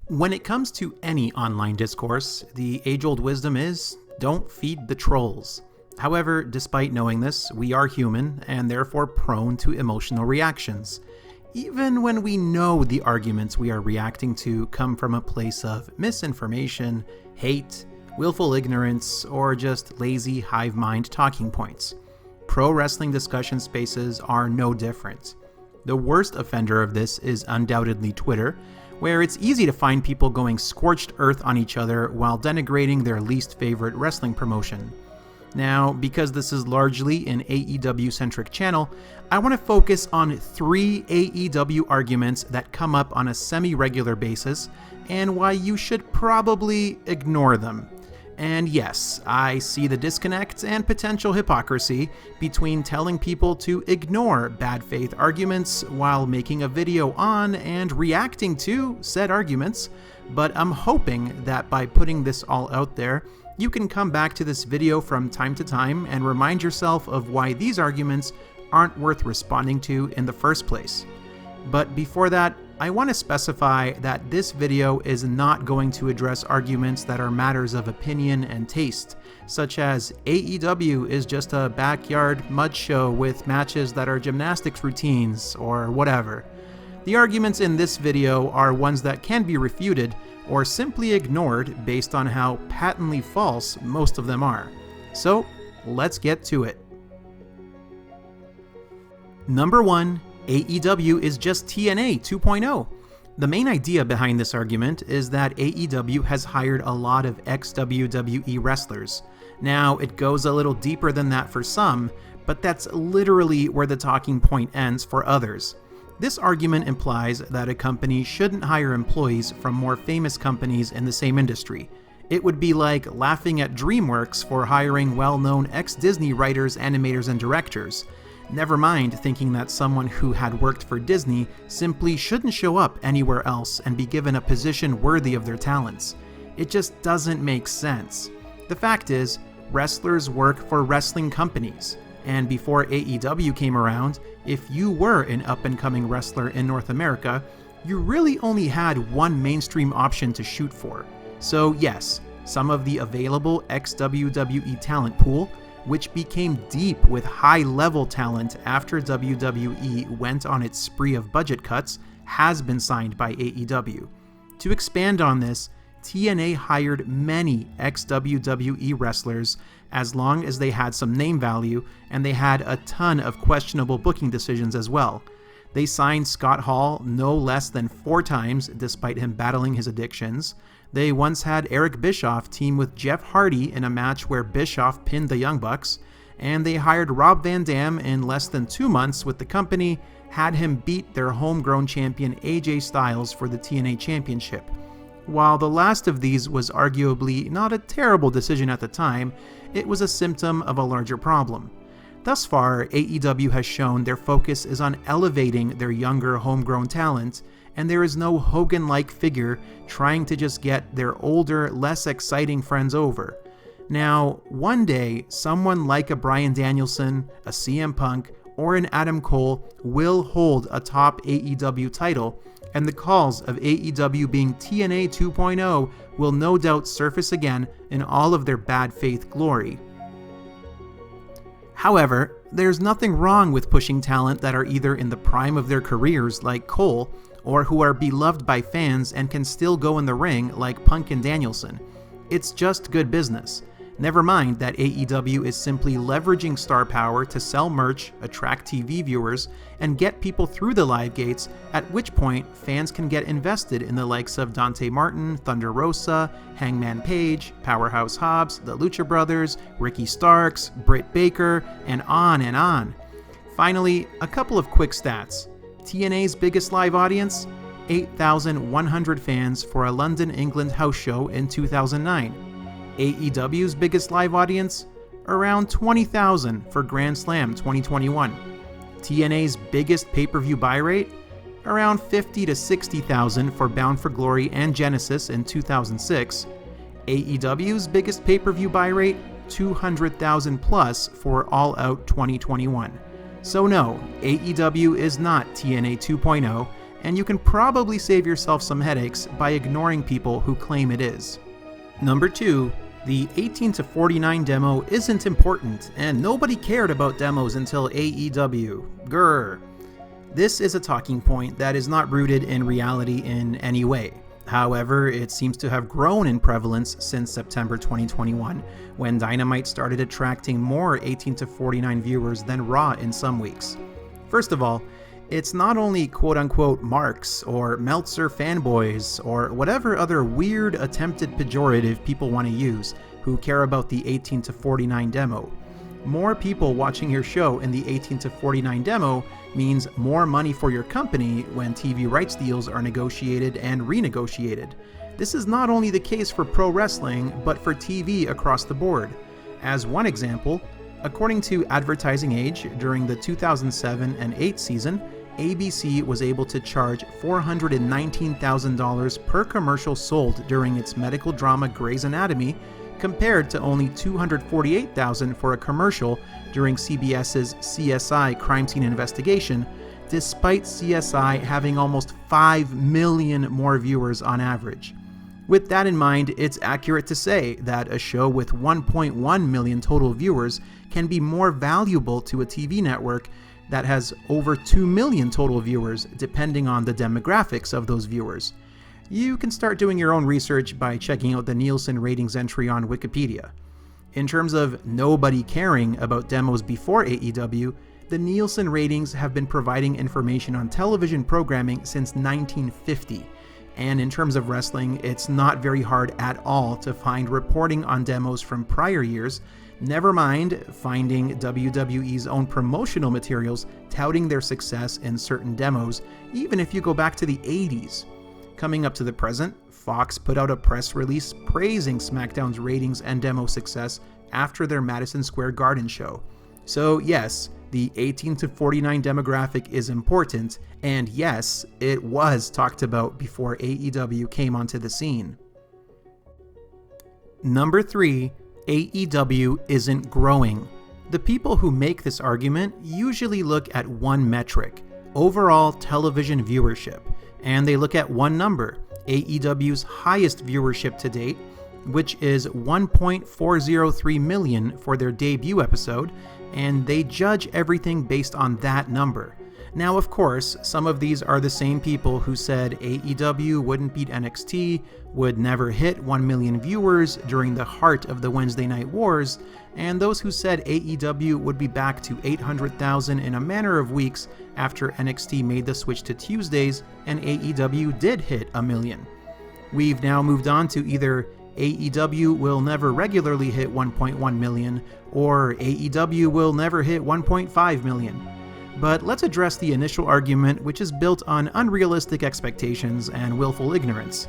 When it comes to any online discourse, the age-old wisdom is, don't feed the trolls. However, despite knowing this, we are human and therefore prone to emotional reactions. Even when we know the arguments we are reacting to come from a place of misinformation, hate, willful ignorance, or just lazy hive mind talking points. Pro wrestling discussion spaces are no different. The worst offender of this is undoubtedly Twitter, where it's easy to find people going scorched earth on each other while denigrating their least favorite wrestling promotion. Now, because this is largely an AEW-centric channel, I want to focus on 3 AEW arguments that come up on a semi-regular basis, and why you should probably ignore them. And yes, I see the disconnect and potential hypocrisy between telling people to ignore bad faith arguments while making a video on and reacting to said arguments, but I'm hoping that by putting this all out there, you can come back to this video from time to time and remind yourself of why these arguments aren't worth responding to in the first place. But before that, I want to specify that this video is not going to address arguments that are matters of opinion and taste, such as AEW is just a backyard mud show with matches that are gymnastics routines, or whatever. The arguments in this video are ones that can be refuted or simply ignored based on how patently false most of them are. So, let's get to it. Number 1. AEW is just TNA 2.0. The main idea behind this argument is that AEW has hired a lot of ex-WWE wrestlers. Now, it goes a little deeper than that for some, but that's literally where the talking point ends for others. This argument implies that a company shouldn't hire employees from more famous companies in the same industry. It would be like laughing at DreamWorks for hiring well-known ex-Disney writers, animators, and directors. Never mind thinking that someone who had worked for Disney simply shouldn't show up anywhere else and be given a position worthy of their talents. It just doesn't make sense. The fact is, wrestlers work for wrestling companies, and before AEW came around, if you were an up-and-coming wrestler in North America, you really only had one mainstream option to shoot for. So yes, some of the available ex-WWE talent pool, which became deep with high-level talent after WWE went on its spree of budget cuts, has been signed by AEW. To expand on this, TNA hired many ex-WWE wrestlers as long as they had some name value, and they had a ton of questionable booking decisions as well. They signed Scott Hall no less than 4 times despite him battling his addictions. They once had Eric Bischoff team with Jeff Hardy in a match where Bischoff pinned the Young Bucks, and they hired Rob Van Dam in less than 2 months with the company, had him beat their homegrown champion AJ Styles for the TNA Championship. While the last of these was arguably not a terrible decision at the time, it was a symptom of a larger problem. Thus far, AEW has shown their focus is on elevating their younger homegrown talent, and there is no Hogan-like figure trying to just get their older, less exciting friends over. Now, one day, someone like a Bryan Danielson, a CM Punk, or an Adam Cole will hold a top AEW title, and the calls of AEW being TNA 2.0 will no doubt surface again in all of their bad faith glory. However, there's nothing wrong with pushing talent that are either in the prime of their careers like Cole, or who are beloved by fans and can still go in the ring like Punk and Danielson. It's just good business. Never mind that AEW is simply leveraging star power to sell merch, attract TV viewers, and get people through the live gates, at which point fans can get invested in the likes of Dante Martin, Thunder Rosa, Hangman Page, Powerhouse Hobbs, the Lucha Brothers, Ricky Starks, Britt Baker, and on and on. Finally, a couple of quick stats. TNA's biggest live audience? 8,100 fans for a London, England house show in 2009. AEW's biggest live audience? Around 20,000 for Grand Slam 2021. TNA's biggest pay-per-view buy rate? Around 50 to 60,000 for Bound for Glory and Genesis in 2006. AEW's biggest pay-per-view buy rate? 200,000 plus for All Out 2021. So no, AEW is not TNA 2.0, and you can probably save yourself some headaches by ignoring people who claim it is. Number 2. The 18 to 49 demo isn't important, and nobody cared about demos until AEW. Grr. This is a talking point that is not rooted in reality in any way. However, it seems to have grown in prevalence since September 2021, when Dynamite started attracting more 18 to 49 viewers than Raw in some weeks. First of all, it's not only quote-unquote marks or Meltzer fanboys or whatever other weird attempted pejorative people want to use who care about the 18 to 49 demo. More people watching your show in the 18 to 49 demo means more money for your company when TV rights deals are negotiated and renegotiated. This is not only the case for pro wrestling, but for TV across the board. As one example, according to Advertising Age, during the 2007 and 8 season, ABC was able to charge $419,000 per commercial sold during its medical drama Grey's Anatomy, compared to only $248,000 for a commercial during CBS's CSI Crime Scene Investigation, despite CSI having almost 5 million more viewers on average. With that in mind, it's accurate to say that a show with 1.1 million total viewers can be more valuable to a TV network that has over 2 million total viewers, depending on the demographics of those viewers. You can start doing your own research by checking out the Nielsen ratings entry on Wikipedia. In terms of nobody caring about demos before AEW, the Nielsen ratings have been providing information on television programming since 1950. And in terms of wrestling, it's not very hard at all to find reporting on demos from prior years, never mind finding WWE's own promotional materials touting their success in certain demos, even if you go back to the 80s. Coming up to the present, Fox put out a press release praising SmackDown's ratings and demo success after their Madison Square Garden show. So yes, the 18 to 49 demographic is important, and yes, it was talked about before AEW came onto the scene. Number 3, AEW isn't growing. The people who make this argument usually look at one metric, overall television viewership, and they look at one number, AEW's highest viewership to date, which is 1.403 million for their debut episode, and they judge everything based on that number. Now, of course, some of these are the same people who said AEW wouldn't beat NXT, would never hit 1 million viewers during the heart of the Wednesday Night Wars, and those who said AEW would be back to 800,000 in a matter of weeks after NXT made the switch to Tuesdays and AEW did hit 1 million. We've now moved on to either AEW will never regularly hit 1.1 million, or AEW will never hit 1.5 million. But let's address the initial argument, which is built on unrealistic expectations and willful ignorance.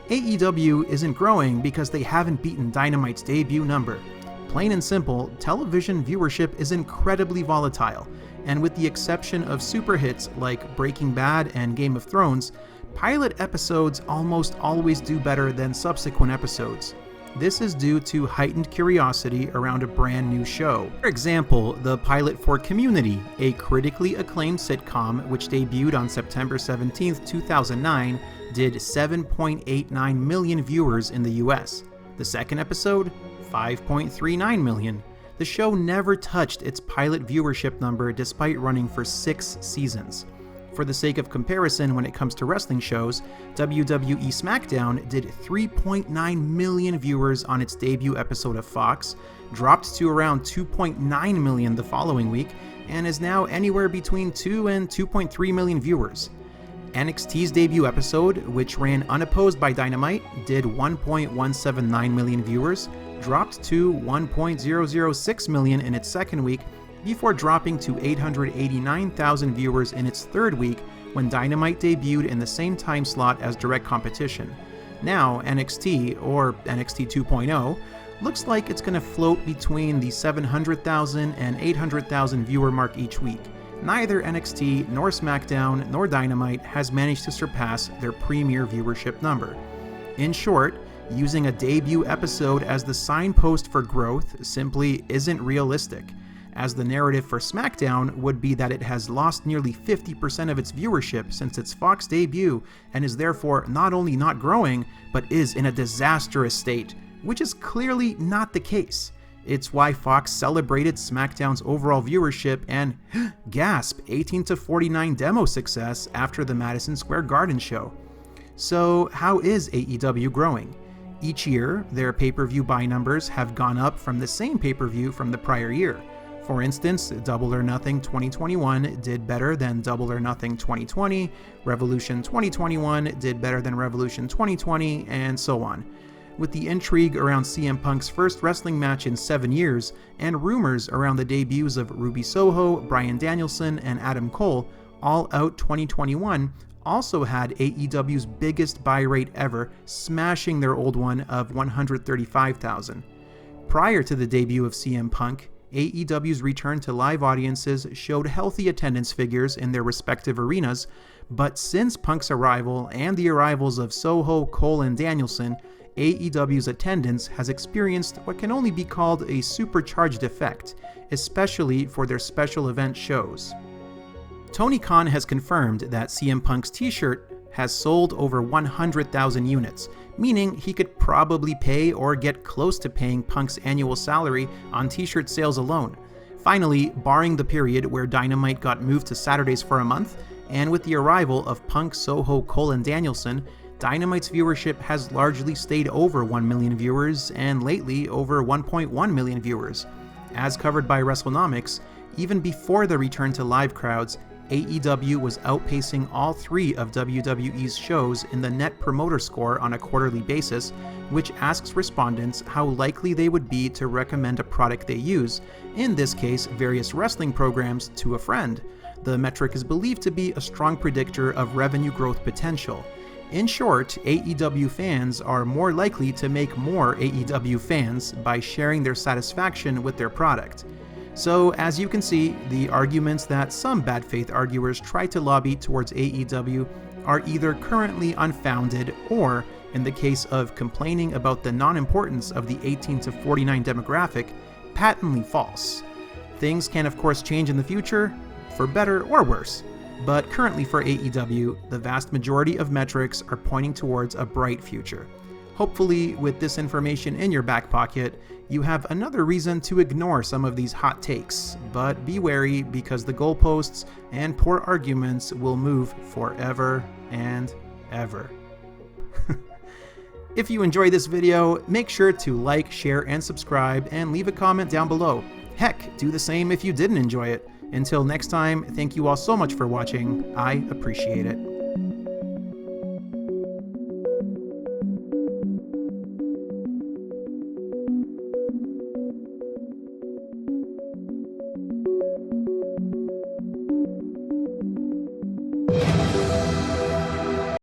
AEW isn't growing because they haven't beaten Dynamite's debut number. Plain and simple, television viewership is incredibly volatile, and with the exception of super hits like Breaking Bad and Game of Thrones, pilot episodes almost always do better than subsequent episodes. This is due to heightened curiosity around a brand new show. For example, the pilot for Community, a critically acclaimed sitcom which debuted on September 17, 2009, did 7.89 million viewers in the US. The second episode, 5.39 million. The show never touched its pilot viewership number despite running for 6 seasons. For the sake of comparison when it comes to wrestling shows, WWE SmackDown did 3.9 million viewers on its debut episode of Fox, dropped to around 2.9 million the following week, and is now anywhere between 2 and 2.3 million viewers. NXT's debut episode, which ran unopposed by Dynamite, did 1.179 million viewers, dropped to 1.006 million in its second week, before dropping to 889,000 viewers in its third week when Dynamite debuted in the same time slot as direct competition. Now, NXT, or NXT 2.0, looks like it's going to float between the 700,000 and 800,000 viewer mark each week. Neither NXT, nor SmackDown, nor Dynamite has managed to surpass their premier viewership number. In short, using a debut episode as the signpost for growth simply isn't realistic. as the narrative for SmackDown would be that it has lost nearly 50% of its viewership since its Fox debut and is therefore not only not growing, but is in a disastrous state, which is clearly not the case. It's why Fox celebrated SmackDown's overall viewership and, gasp, 18-49 demo success after the Madison Square Garden show. So how is AEW growing? Each year, their pay-per-view buy numbers have gone up from the same pay-per-view from the prior year. For instance, Double or Nothing 2021 did better than Double or Nothing 2020, Revolution 2021 did better than Revolution 2020, and so on. With the intrigue around CM Punk's first wrestling match in 7 years, and rumors around the debuts of Ruby Soho, Bryan Danielson, and Adam Cole, All Out 2021 also had AEW's biggest buy rate ever, smashing their old one of 135,000. Prior to the debut of CM Punk, AEW's return to live audiences showed healthy attendance figures in their respective arenas, but since Punk's arrival and the arrivals of Soho, Cole, and Danielson, AEW's attendance has experienced what can only be called a supercharged effect, especially for their special event shows. Tony Khan has confirmed that CM Punk's t-shirt has sold over 100,000 units, meaning he could probably pay or get close to paying Punk's annual salary on t-shirt sales alone. Finally, barring the period where Dynamite got moved to Saturdays for a month, and with the arrival of Punk, Soho, Cole, and Danielson, Dynamite's viewership has largely stayed over 1 million viewers, and lately over 1.1 million viewers. As covered by WrestleNomics, even before the return to live crowds, AEW was outpacing all 3 of WWE's shows in the Net Promoter Score on a quarterly basis, which asks respondents how likely they would be to recommend a product they use, in this case various wrestling programs, to a friend. The metric is believed to be a strong predictor of revenue growth potential. In short, AEW fans are more likely to make more AEW fans by sharing their satisfaction with their product. So, as you can see, the arguments that some bad faith arguers try to lobby towards AEW are either currently unfounded or, in the case of complaining about the non-importance of the 18-49 demographic, patently false. Things can of course change in the future, for better or worse, but currently for AEW, the vast majority of metrics are pointing towards a bright future. Hopefully, with this information in your back pocket, you have another reason to ignore some of these hot takes, but be wary because the goalposts and poor arguments will move forever and ever. If you enjoyed this video, make sure to like, share, and subscribe, and leave a comment down below. Heck, do the same if you didn't enjoy it. Until next time, thank you all so much for watching. I appreciate it.